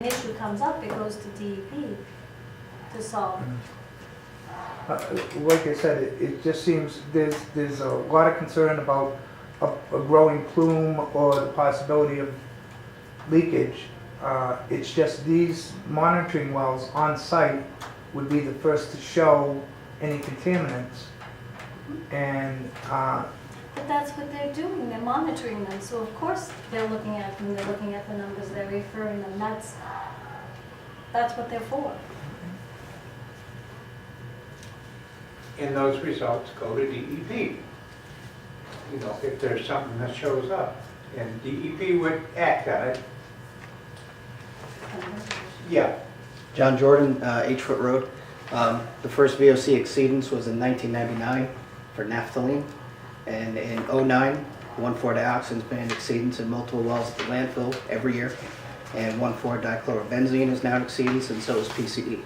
issue comes up, it goes to DEP to solve. Like I said, it just seems there's a lot of concern about a growing plume or the possibility of leakage. It's just these monitoring wells on site would be the first to show any contaminants. And But that's what they're doing, they're monitoring them, so of course they're looking at them, they're looking at the numbers, they're referring them, that's what they're for. And those results go to DEP. You know, if there's something that shows up, and DEP would act on it. Yeah. John Jordan, H-Foot Road. The first VOC exceedance was in 1999 for naphthalene. And in 2009, 1,4-dioxin's been an exceedance in multiple wells at the landfill every year. And 1,4-dichlorobenzene is now an exceedance, and so is PCE.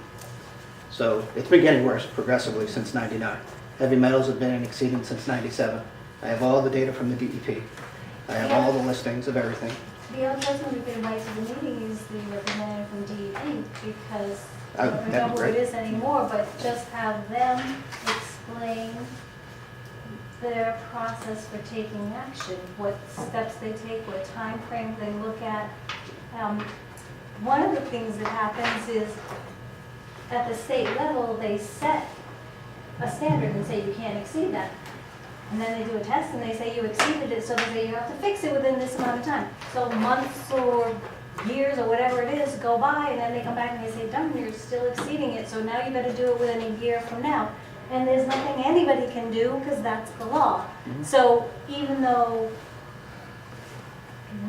So it's been getting worse progressively since 99. Heavy metals have been an exceedance since 97. I have all the data from the DEP. I have all the listings of everything. The other person we've been invited to the meeting is the representative from DEP, because I don't that'd know be who it great. is anymore, but just have them explain their process for taking action, what steps they take, what time frame they look at. One of the things that happens is, at the state level, they set a standard and say you can't exceed that. And then they do a test and they say you exceeded it, so they say you have to fix it within this amount of time. So months or years or whatever it is go by, and then they come back and they say, darn, you're still exceeding it, so now you better do it within a year from now. And there's nothing anybody can do, because that's the law. So even though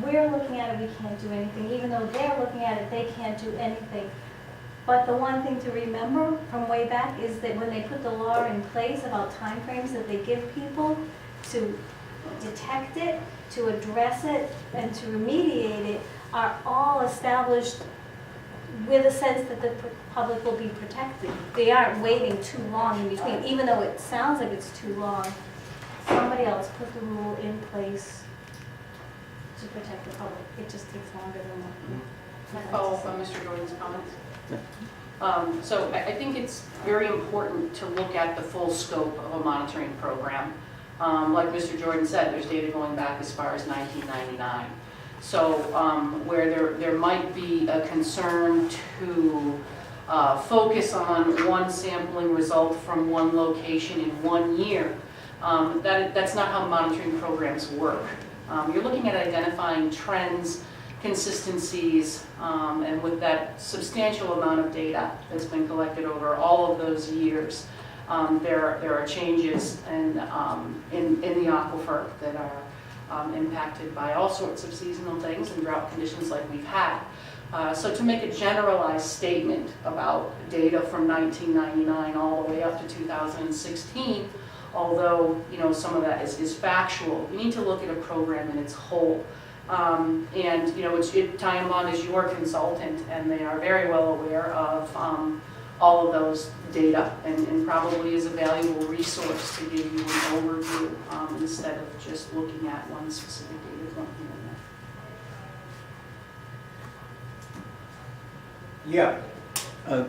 we're looking at it, we can't do anything. Even though they're looking at it, they can't do anything. But the one thing to remember from way back is that when they put the law in place about timeframes that they give people to detect it, to address it, and to remediate it, are all established with a sense that the public will be protected. They aren't waiting too long in between, even though it sounds like it's too long. Somebody else put the rule in place to protect the public. It just takes longer than what. Follow up on Mr. Jordan's comments. So I think it's very important to look at the full scope of a monitoring program. Like Mr. Jordan said, there's data going back as far as 1999. So where there might be a concern to focus on one sampling result from one location in 1 year, that's not how monitoring programs work. You're looking at identifying trends, consistencies, and with that substantial amount of data that's been collected over all of those years, there are changes in the aquifer that are impacted by all sorts of seasonal things and drought conditions like we've had. So to make a generalized statement about data from 1999 all the way up to 2016, although some of that is factual, we need to look at a program in its whole. And Ty and Bond is your consultant, and they are very well aware of all of those data, and probably is a valuable resource to give you an overview instead of just looking at one specific data point here and there. Yeah.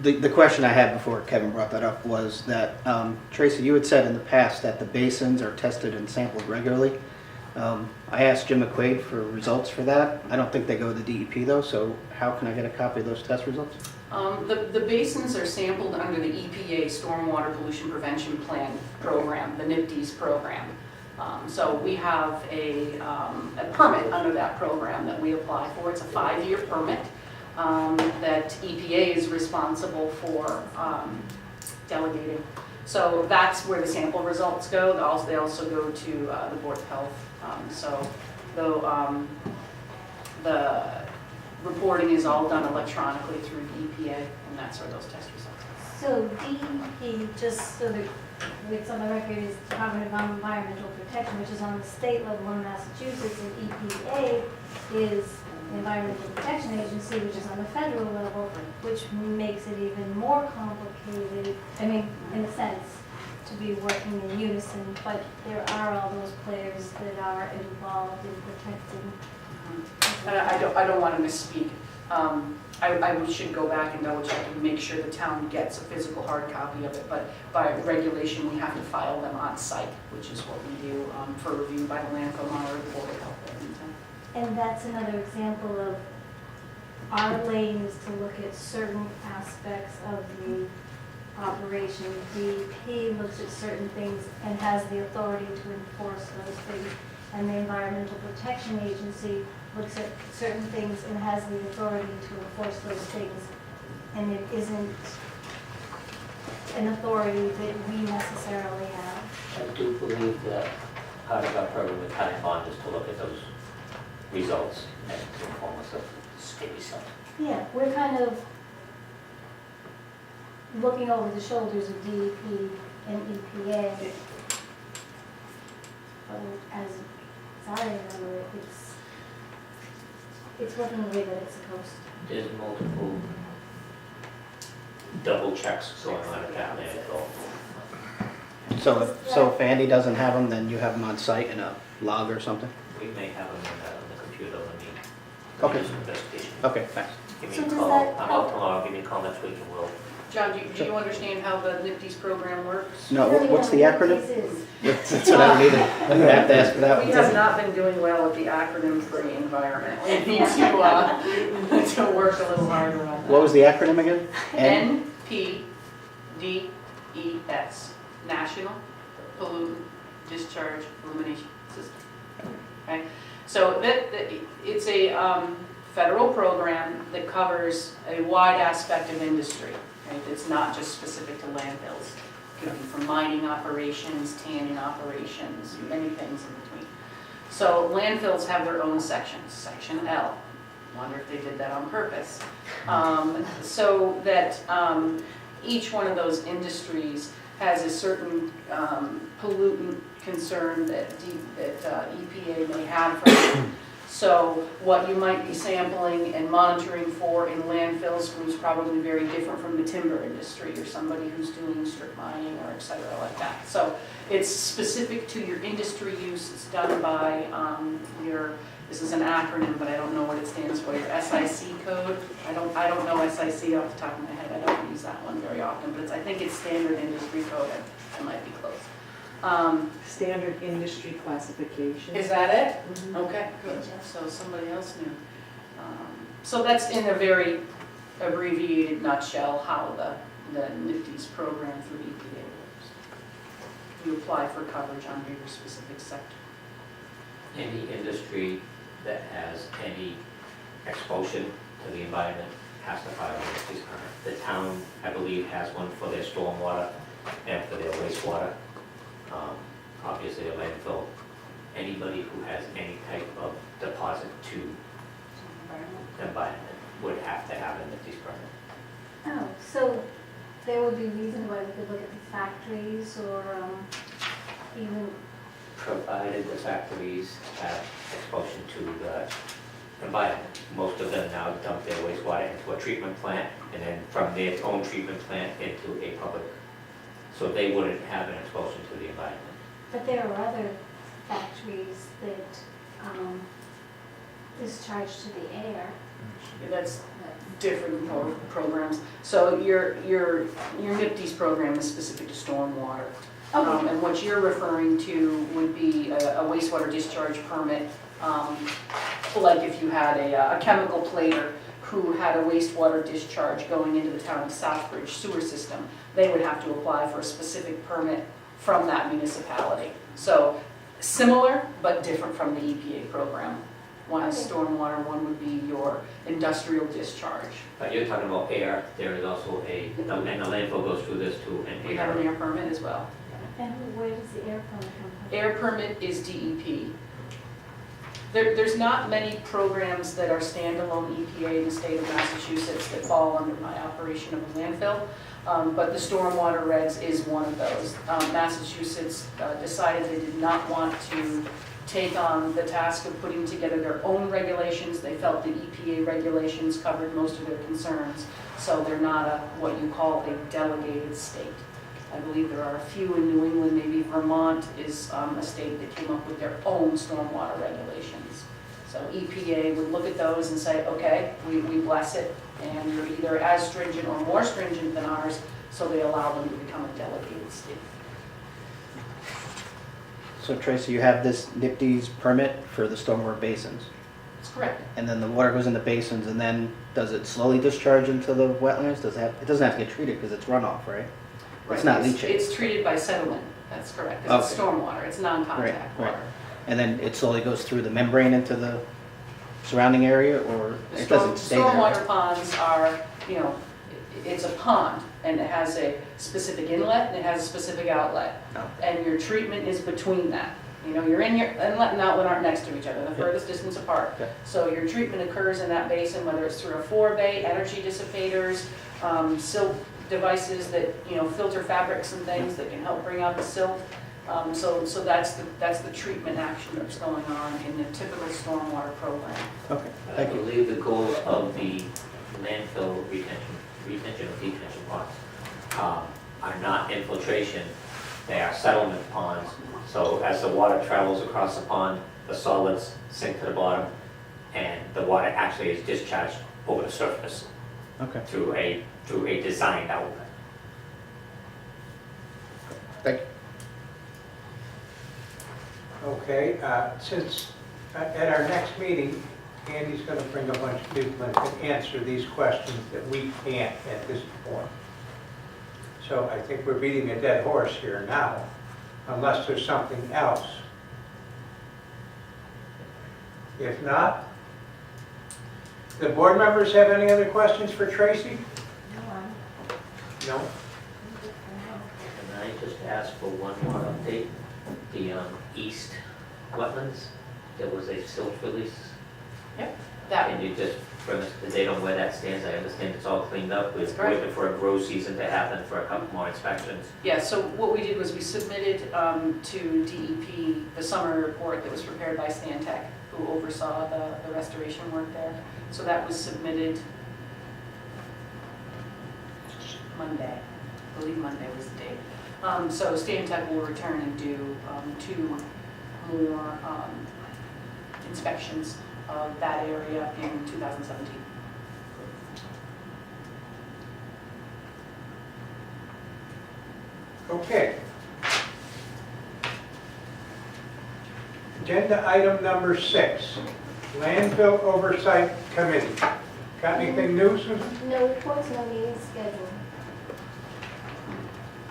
The question I had before Kevin brought that up was that, Tracy, you had said in the past that the basins are tested and sampled regularly. I asked Jim McQuaid for results for that. I don't think they go to the DEP though, so how can I get a copy of those test results? The basins are sampled under the EPA Stormwater Pollution Prevention Plan program, the NIPDES program. So we have a permit under that program that we apply for. It's a 5-year permit that EPA is responsible for delegating. So that's where the sample results go. They also go to the Board of Health. So the reporting is all done electronically through the EPA, and that's where those test results are. So DEP, just so that it's on the record, is Department of Environmental Protection, which is on the state level in Massachusetts, and EPA is the Environmental Protection Agency, which is on the federal level, which makes it even more complicated, I mean, in a sense, to be working in unison, but there are all those players that are involved in protecting. I don't want to misspeak. I should go back and double check and make sure the town gets a physical hard copy of it, but by regulation, we have to file them on site, which is what we do for review by the landfill monitor board of health there in town. And that's another example of our lane is to look at certain aspects of the operation. DEP looks at certain things and has the authority to enforce those things. And the Environmental Protection Agency looks at certain things and has the authority to enforce those things. And it isn't an authority that we necessarily have. I do believe that part of our program with Time Bond is to look at those results and to inform us of state results. Yeah, we're kind of looking over the shoulders of DEP and EPA. But as I remember it, it's working the way that it's supposed to. There's multiple double checks going on at that landfill. So if Andy doesn't have them, then you have them on site in a log or something? We may have them on the computer when we Okay. do some investigation. Okay, thanks. Give me So a does call, that I'm help? out tomorrow, give me a call next week and we'll, John, do you understand how the NIPD's program works? No, what's the Yeah, acronym? this is- That's what I needed. I have to ask for that We one. have not been doing well with the acronym-free environment. We need to work a little harder on that. What was the acronym again? NPDES, National Pollutant Discharge Elimination System. Okay, so it's a federal program that covers a wide aspect of industry. Right? It's not just specific to landfills. It could be from mining operations, tanning operations, many things in between. So landfills have their own sections, Section L. Wonder if they did that on purpose. So that each one of those industries has a certain pollutant concern that EPA may have for them. So what you might be sampling and monitoring for in landfills is probably very different from the timber industry or somebody who's doing strip mining or et cetera like that. So it's specific to your industry use. It's done by this is an acronym, but I don't know what it stands for, your SIC code. I don't know SIC off the top of my head. I don't use that one very often, but I think it's standard industry code. I might be close. Standard industry classification. Is that it? Mhm. Okay, good. So somebody else knew. So that's in a very abbreviated nutshell how the NIPD's program through EPA works. You apply for coverage under your specific sector. any industry that has any exposure to the environment has to file a NIPSIS permit. The town, I believe, has one for their stormwater and for their wastewater. Obviously, a landfill, anybody who has any type of deposit to the environment would have to have a NIPSIS permit. Oh, so there would be reason why we could look at the factories or even, Provided the factories have exposure to the environment. Most of them now dump their wastewater into a treatment plant and then from their own treatment plant into a public. So they wouldn't have an exposure to the environment. but there are other factories that discharge to the air. That's different programs. So your NIPD's program is specific to stormwater. Okay. And what you're referring to would be a wastewater discharge permit, like if you had a chemical plater who had a wastewater discharge going into the town of Southbridge sewer system, they would have to apply for a specific permit from that municipality. So similar, but different from the EPA program. One is Okay. stormwater, one would be your industrial discharge. But you're talking about air, there is also and the landfill goes through this too, and We have an air permit as well. And where does the air permit come from? Air permit is DEP. There's not many programs that are standalone EPA in the state of Massachusetts that fall under my operation of a landfill, but the stormwater regs is one of those. Massachusetts decided they did not want to take on the task of putting together their own regulations. They felt the EPA regulations covered most of their concerns, so they're not what you call a delegated state. I believe there are a few in New England, maybe Vermont is a state that came up with their own stormwater regulations. So EPA would look at those and say, okay, we bless it, and you're either as stringent or more stringent than ours, so they allow them to become a delegated state. So Tracy, you have this NIPD's permit for the stormwater basins, That's correct. and then the water goes in the basins, and then does it slowly discharge into the wetlands? It doesn't have to get treated because it's runoff, right? It's not leachate. It's treated by settlement, that's correct. It's Okay. stormwater, it's non-contact Right, right. water. And then it slowly goes through the membrane into the surrounding area, or it doesn't stay there? Stormwater ponds are, it's a pond, and it has a specific inlet, and it has a specific outlet. Oh. And your treatment is between that. You're in your inlet and outlet aren't next to each other, the furthest distance apart. Okay. So your treatment occurs in that basin, whether it's through a 4-bay, energy dissipators, silt devices that, filter fabrics and things that can help bring out the silt. So that's the treatment action that's going on in the typical stormwater program. Okay, I thank you. believe the goals of the landfill retention of detention ponds are not infiltration, they are settlement ponds. So as the water travels across the pond, the solids sink to the bottom, and the water actually is discharged over the surface Okay, through a designed outlet. thank you. Okay, since at our next meeting, Andy's going to bring a bunch of people in to answer these questions that we can't at this point. So I think we're beating a dead horse here now, unless there's something else. If not, the board members have any other questions for Tracy? No? And I just asked for one more update. The east wetlands, there was a silt release. That, Can you just bring us the date on where that stands? I understand it's all cleaned up. We're That's correct. waiting for a grow season to happen for a couple more inspections. yeah, so what we did was we submitted to DEP the summer report that was prepared by Stantec, who oversaw the restoration work there. So that was submitted Monday. I believe Monday was the date. So Stantec will return and do 2 more inspections of that area in 2017. Okay. Agenda item number 6, Landfill Oversight Committee. Got anything new, Susan? No reports, no meeting scheduled.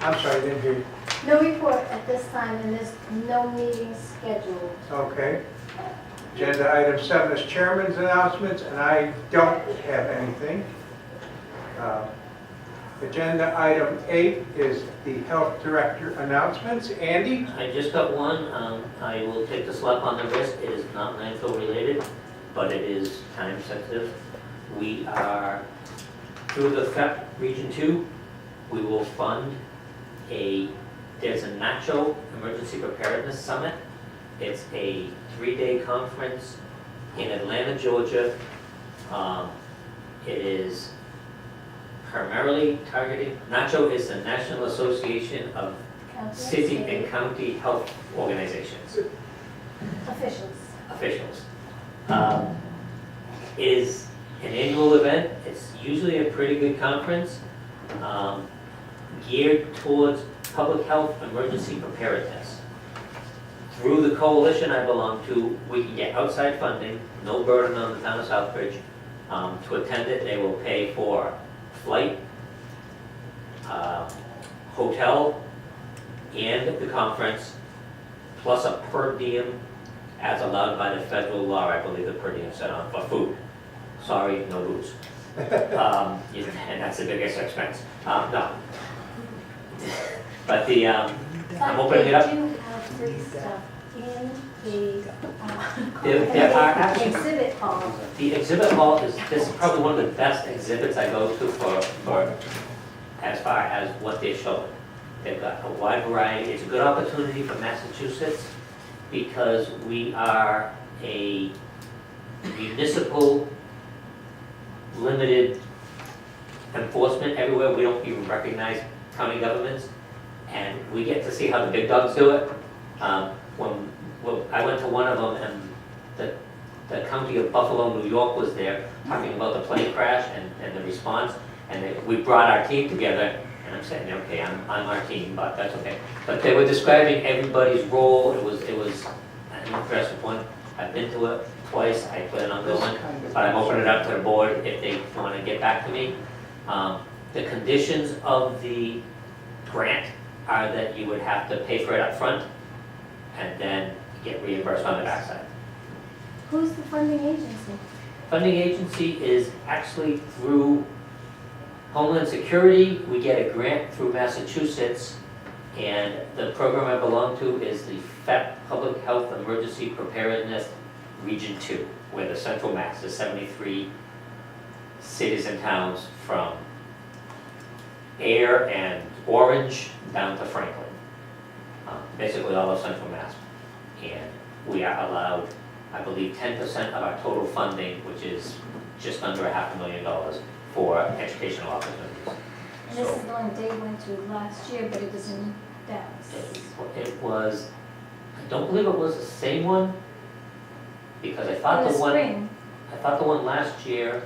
I'm sorry, I didn't hear you. No report at this time, and there's no meeting scheduled. Okay. Agenda item 7 is chairman's announcements, and I don't have anything. Agenda item 8 is the health director announcements. Andy? I just got one. I will take the slap on the wrist. It is not landfill related, but it is time sensitive. We are, through the FEP Region 2, we will fund there's a Nacho Emergency Preparedness Summit. It's a 3-day conference in Atlanta, Georgia. It is primarily targeting, Nacho is the National Association of County, City state, and County Health Organizations, officials. officials. It is an annual event. It's usually a pretty good conference, geared towards public health emergency preparedness. Through the coalition I belong to, we can get outside funding, no burden on the town of Southbridge. To attend it, they will pay for flight, hotel, and the conference, plus a per diem as allowed by the federal law. I believe the per diem set on for food. Sorry, no booze. And that's the biggest expense. No. But I'm opening it up. But they do have free stuff in the There are actually, exhibit hall. the exhibit hall this is probably one of the best exhibits I go to for as far as what they're showing. They've got a wide variety. It's a good opportunity for Massachusetts because we are a municipal limited enforcement everywhere. We don't even recognize county governments, and we get to see how the big dogs do it. When I went to one of them, and the the county of Buffalo, New York was there, talking about the plane crash and the response, and we brought our team together, and I'm saying, okay, I'm our team, but that's okay. But they were describing everybody's role, it was an impressive one. I've been to it twice, I plan on going, but I'm opening it up to the board if they want to get back to me. The conditions of the grant are that you would have to pay for it up front and then get reimbursed on the backside. Who's the funding agency? Funding agency is actually through Homeland Security. We get a grant through Massachusetts, and the program I belong to is the FEP, Public Health Emergency Preparedness Region 2, where the central mass is 73 cities and towns from Air and Orange down to Franklin. Basically all of central mass. And we are allowed, I believe, 10% of our total funding, which is just under $500,000 for educational opportunities. And this is the one Dave went to last year, but it was in Dallas. It was, I don't believe it was the same one, because I In thought the the one, spring. I thought the one last year,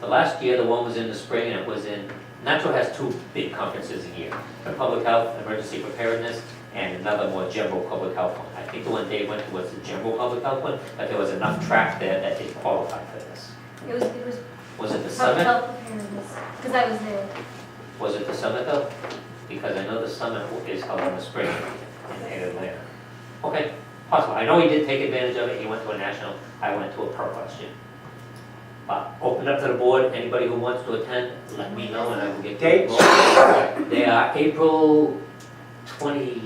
the one was in the spring, and it was in, Natural has two big conferences a year, the Public Health Emergency Preparedness and another more general public health one. I think the one Dave went to was the general public health one, but there was enough track there that it qualified for this. It was Was it the public summit? health preparedness, because I was there. Was it the summit though? Because I know the summit is held in the spring in Atlanta. Okay, possible. I know he did take advantage of it. He went to a national, I went to a per question. But open up to the board, anybody who wants to attend, let me know and I will get you Dates? involved. They are April 20,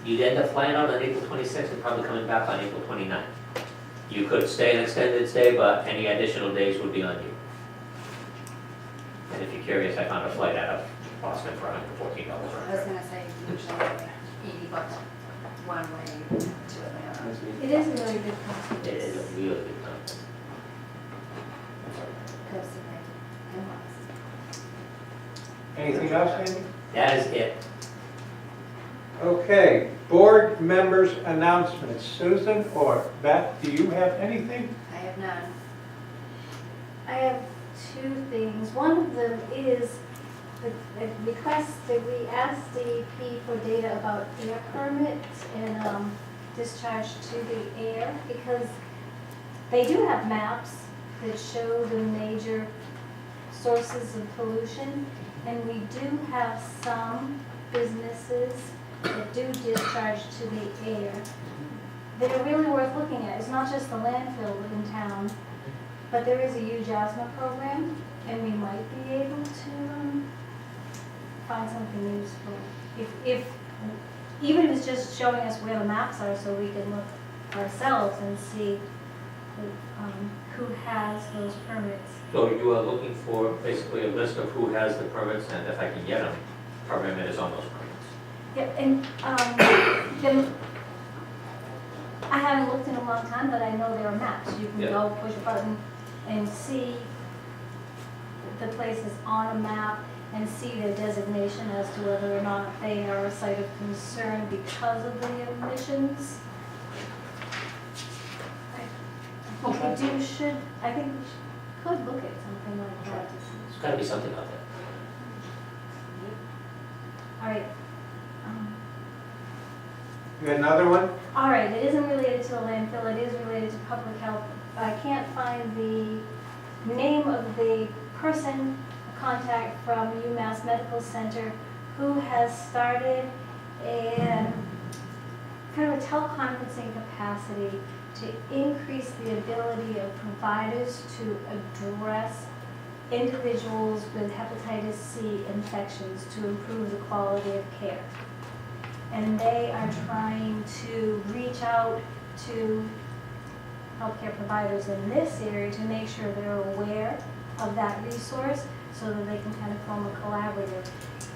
you'd end up flying out on April 26th and probably coming back on April 29th. You could stay an extended stay, but any additional days would be on you. And if you're curious, I found a flight out of Boston for $114. I was gonna say, usually $80 one way to Atlanta. It is a really good conference. It is a really good conference. Goes to like, and lots. Anything else, Andy? That is it. Okay, board members' announcements. Susan or Beth, do you have anything? I have none. I have two things. One of them is a request that we ask DEP for data about air permits and discharge to the air, because they do have maps that show the major sources of pollution, and we do have some businesses that do discharge to the air that are really worth looking at. It's not just the landfill in town, but there is a huge asthma program, and we might be able to find something useful. Even if it's just showing us where the maps are, so we can look ourselves and see who has those permits. So you are looking for basically a list of who has the permits, and if I can get them, program it is on those permits. Yeah, and then I haven't looked in a long time, but I know there are maps. You can Yeah. go push a button and see the places on a map and see their designation as to whether or not they are a site of concern because of the emissions. I think we could look at something like that. There's gotta be something out there. All right. You got another one? All right, it isn't related to the landfill, it is related to public health. I can't find the name of the person, contact from UMass Medical Center, who has started a kind of a teleconferencing capacity to increase the ability of providers to address individuals with hepatitis C infections to improve the quality of care. And they are trying to reach out to healthcare providers in this area to make sure they're aware of that resource so that they can kind of form a collaborative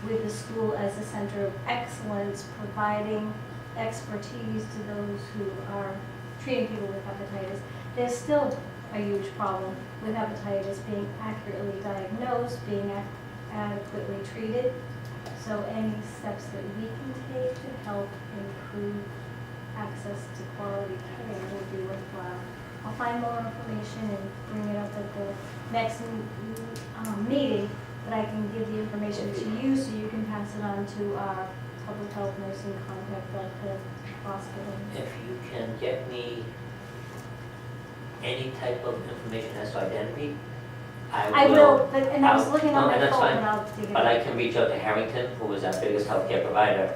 with the school as a center of excellence, providing expertise to those who are treating people with hepatitis. There's still a huge problem with hepatitis being accurately diagnosed, being adequately treated. So any steps that we can take to help improve access to quality care would be worthwhile. I'll find more information and bring it up at the next meeting, but I can give the information to you so you can pass it on to our public health nursing contact at the hospital. If you can get me any type of information as to identity, I will, but, and I was I'll- looking no, on my and that's phone, fine. but I'll dig it But I up. can reach out to Harrington, who is our biggest healthcare provider,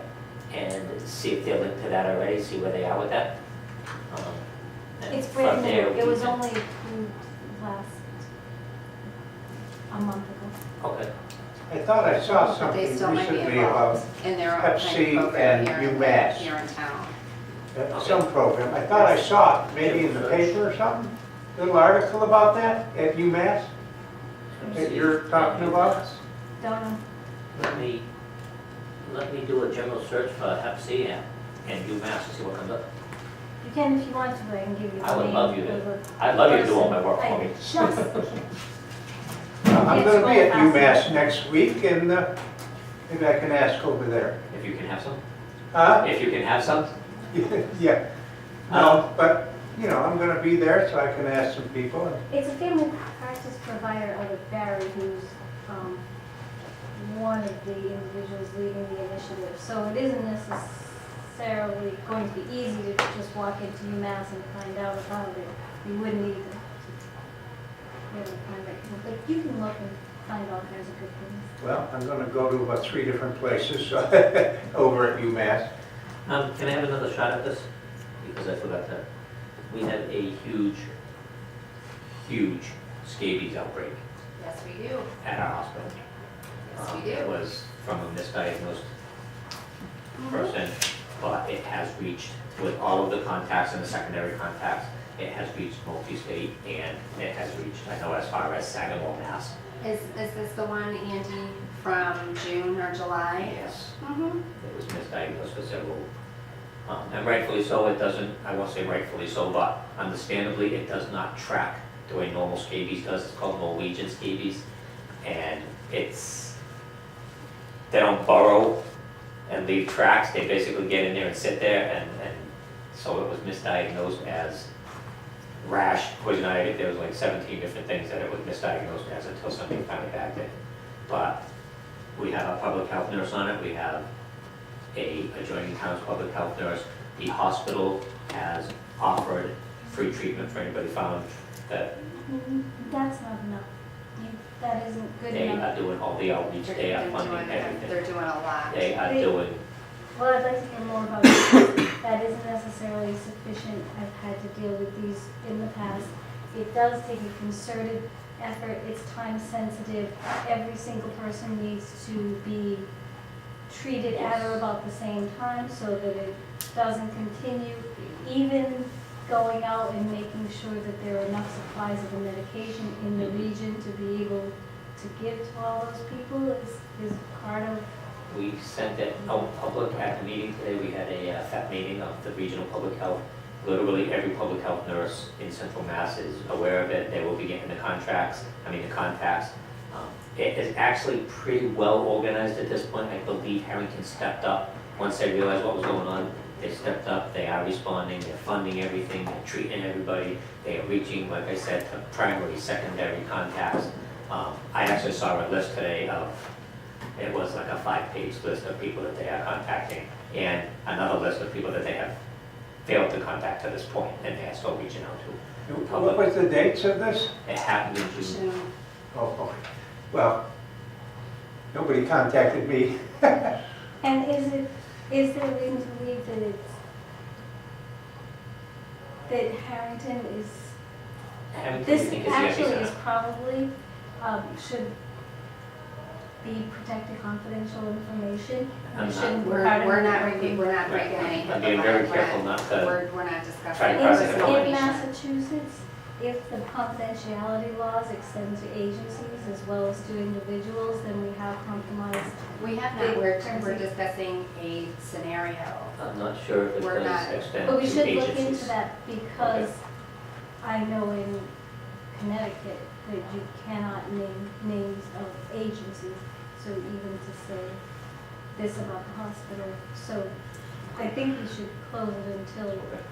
and see if they're linked to that already, see where they are with that. And It's from brand new, there, it we was can- only approved a month ago. Okay. I thought I saw But something they still might be recently about involved in their own kind Pepsi of program and here in, UMass. here in town. some program. I thought I saw it, maybe in the paper or something, little article about that at UMass that you're talking about. Don't know. Let me do a general search for Hep C and UMass and see what comes up. You can if you want to, but I can give you the I would name love you to. of the I'd love you to do all person. my work for I me. just can't. I'm gonna be at Yes, go UMass next week and maybe I can ask over there. If you can have some. Huh? If you can have some. Yeah, no, but, you know, I'm gonna be there so I can ask some people. It's a family practice provider out of Barry who's one of the individuals leading the initiative. So it isn't necessarily going to be easy to just walk into UMass and find out about it. You would need to really find out, but you can look and find all kinds of good things. Well, I'm gonna go to about 3 different places over at UMass. Can I have another shot at this? Because I forgot that. We had a huge scabies outbreak Yes, we do. at our hospital. Yes, we It do. was from a misdiagnosed person, but it has reached, with all of the contacts and the secondary contacts, it has reached multi-state and it has reached, I know as far as Saginaw, Mass. Is this the one, Andy, from June or July? Yes, Mm-hmm. it was misdiagnosed with several, and rightfully so, it doesn't, I won't say rightfully so, but understandably, it does not track the way normal scabies does. It's called Norwegian scabies. And they don't burrow and leave tracks, they basically get in there and sit there, and so it was misdiagnosed as rash, poison ivy. There was like 17 different things that it was misdiagnosed as until something finally backed it. But we have a public health nurse on it, we have a adjoining town's public health nurse. The hospital has offered free treatment for anybody found that That's not enough. That isn't good they enough. are doing all the outreach, they are funding everything. They're doing a lot. They are doing, Well, I'd like to hear more about it. That isn't necessarily sufficient. I've had to deal with these in the past. It does take a concerted effort. It's time sensitive. Every single person needs to be treated at or about the same time so that it doesn't continue. Even going out and making sure that there are enough supplies of the medication in the region to be able to give to all those people is part of. we sent it out public at the meeting today. We had a FAP meeting of the regional public health. Literally every public health nurse in Central Mass is aware of it. They will be getting the contacts. It is actually pretty well organized at this point. I believe Harrington stepped up. Once they realized what was going on, they stepped up. They are responding, they're funding everything, they're treating everybody. They are reaching, like I said, to primary, secondary contacts. I actually saw a list today of, it was like a 5-page list of people that they are contacting, and another list of people that they have failed to contact to this point, and they are still reaching out to. What was the dates of this? It happened in June. June. Oh, well, nobody contacted me. And is there a reason to believe that Harrington is, Harrington, this we think, is the actually is epicenter. probably, should be protected confidential information? I'm We not- shouldn't be We're part of we're it. not breaking any. I'm being very careful not to We're not discussing. try to any cross In it. personal in information. Massachusetts, if the confidentiality laws extend to agencies as well as to individuals, then we have compromised. We have not, we're discussing a scenario. I'm not sure if it We're does not- extend But we to should look into agencies. that because I know in Connecticut that you cannot name names of agencies. So even to say this about the hospital, so I think we should close it until Okay.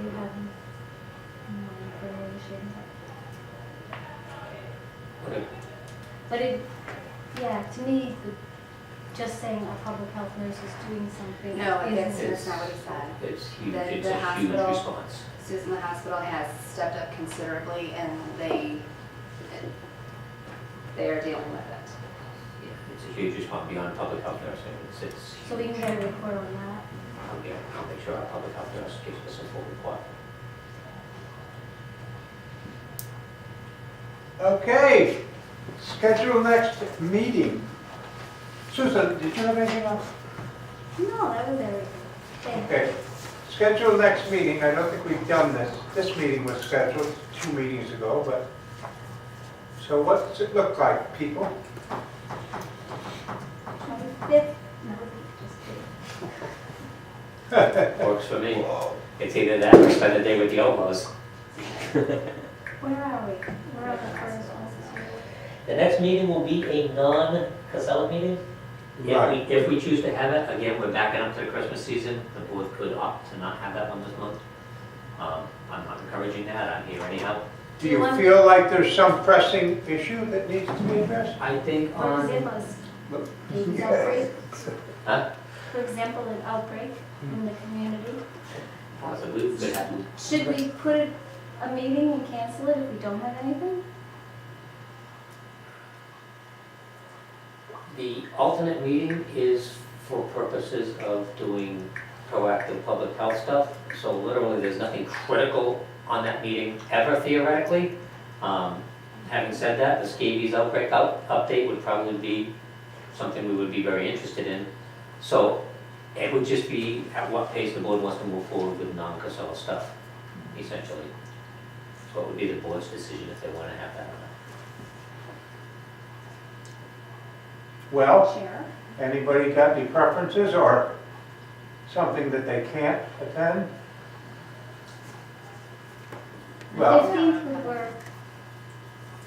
you have more for the industry. Okay. But it, yeah, to me, just saying a public health nurse is doing something. No, isn't- that's not what he said. It's huge, The- it's the a huge hospital- response. Susan, the hospital has stepped up considerably and they are dealing with it. Yeah, it's a huge response beyond public health nursing. It's So we huge. can get a report on that. Yeah, I'll make sure our public health nurse gives us a full report. Okay, schedule next meeting. Susan, did you have anything else? No, that was everything. Thank you. Okay, schedule next meeting, I don't think we've done this. This meeting was scheduled 2 meetings ago, but, so what does it look like, people? 25th, no, just kidding. Works for me. It's either that or spend the day with the Outlaws. Where are we? We're on the first one. The next meeting will be a non-Casella meeting. Right. If we choose to have it, again, we're backing up to the Christmas season, the board could opt to not have that one this month. I'm not encouraging that, I'm here anyhow. Do you feel like there's some pressing issue that needs to be addressed? I think For on, example, AIDS outbreak, huh? for example, an outbreak in the community. Possibly, we could have, Should we put a meeting and cancel it if we don't have anything? the alternate meeting is for purposes of doing proactive public health stuff. So literally, there's nothing critical on that meeting ever theoretically. Having said that, the scabies outbreak update would probably be something we would be very interested in. So it would just be at what pace the board wants to move forward with non-Casella stuff, essentially. So it would be the board's decision if they want to have that or not. Well, Sheriff? anybody got any preferences or something that they can't attend? The Well, 15th would work.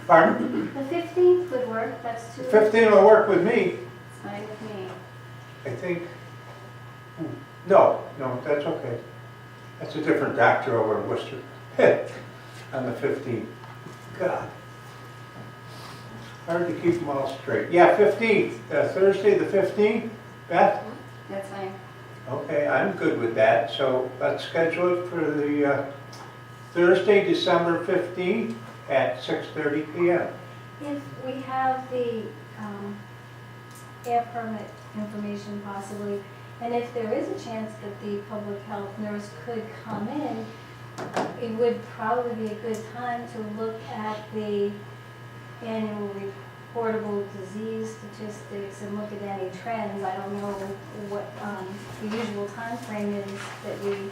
pardon? The 15th would work, that's too. 15 will work with me, It's fine with me. I think. No, that's okay. That's a different doctor over in Worcester. On the 15th. God. Hard to keep them all straight. Yeah, 15th, Thursday the 15th. Beth? That's fine. Okay, I'm good with that. So let's schedule it for the Thursday, December 15th at 6:30 p.m. If we have the air permit information possibly, and if there is a chance that the public health nurse could come in, it would probably be a good time to look at the annual reportable disease statistics and look at any trends. I don't know what the usual time frame is that we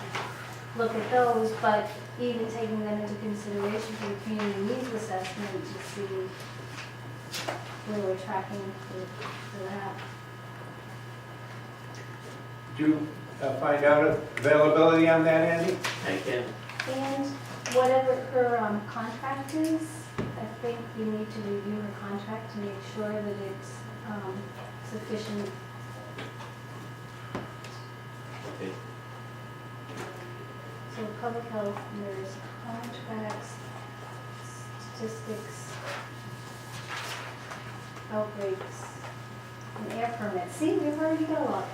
look at those, but even taking them into consideration for the community needs assessment to see where we're tracking for that. Did you find out availability on that, Andy? Thank you. And whatever her contract is, I think you need to review her contract to make sure that it's sufficient. Okay. So public health, there's contracts, statistics, outbreaks, and air permits. See, we've already got a lot.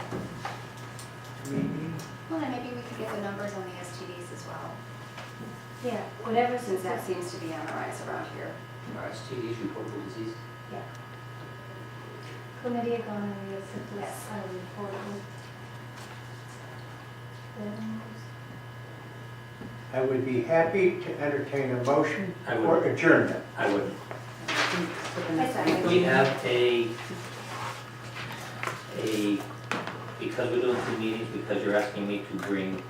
Well, then maybe we could get the numbers on the STDs as well, Yeah, whatever, since that seems to be on the rise around here. STDs, reportable disease. yeah. Chlamydia, gonorrhea, syphilis, Yes. reportable. I would be happy to entertain a motion I for would. adjournment. I would. I second. We have because we're doing 2 meetings, because you're asking me to bring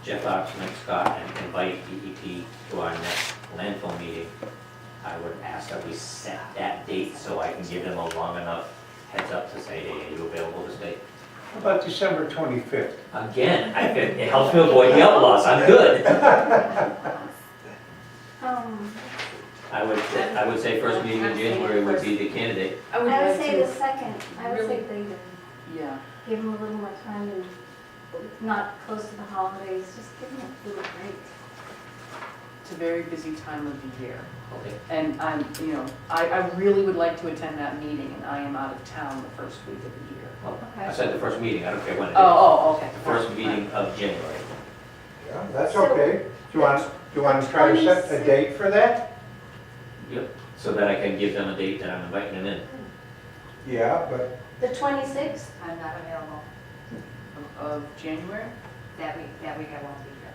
Jeff Oxman and Scott and invite DEP to our next landfill meeting, I would ask that we set that date so I can give them a long enough heads up to say, hey, are you available this date? How about December 25th? Again, it helps me avoid the outlaws, I'm good. I would say first meeting in January would be the candidate. I would I would like say to, the second, I would say really- later, yeah. give them a little more time and not close to the holidays, just give them a little break. It's a very busy time of the year. Okay. And I'm, you know, I really would like to attend that meeting, and I am out of town the first week of the year. Oh, I Okay. said the first meeting, I don't care when it is. Oh, okay. The first meeting of January. Yeah, that's So- okay. Do you want to try to set a date for that? Yep, so that I can give them a date that I'm inviting them in. Yeah, but The 26th? I'm not available Of January? that week I won't be here.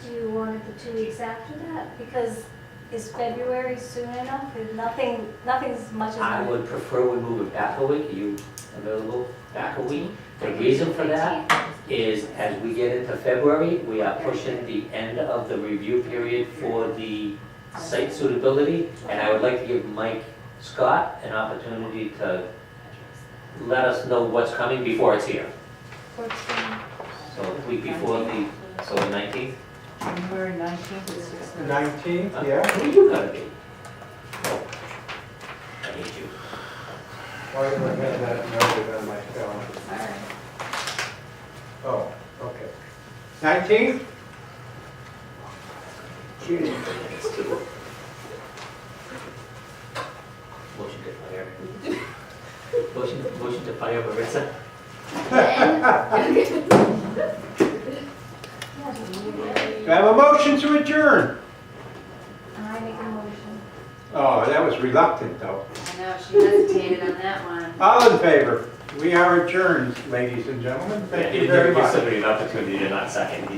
Do you want it the 2 weeks after that? Because is February soon enough? If nothing's as much as. I would prefer we move it back a week. Are you available back a week? The reason for that is as we get into February, we are pushing the end of the review period for the site suitability. And I would like to give Mike Scott an opportunity to let us know what's coming before it's here. 14. So the week before so the 19th? January 19th is 6:30. 19th, yeah. Where you gonna be? Oh, I hate you. Why do I have that noted on my calendar? All right. Oh, okay. 19th? Motion to fire. Motion to fire Marissa. Do I have a motion to adjourn? I make a motion. Oh, that was reluctant, though. I know, she hesitated on that one. All in favor? We are adjourned, ladies and gentlemen. Thank you very much. Give somebody an opportunity to not second.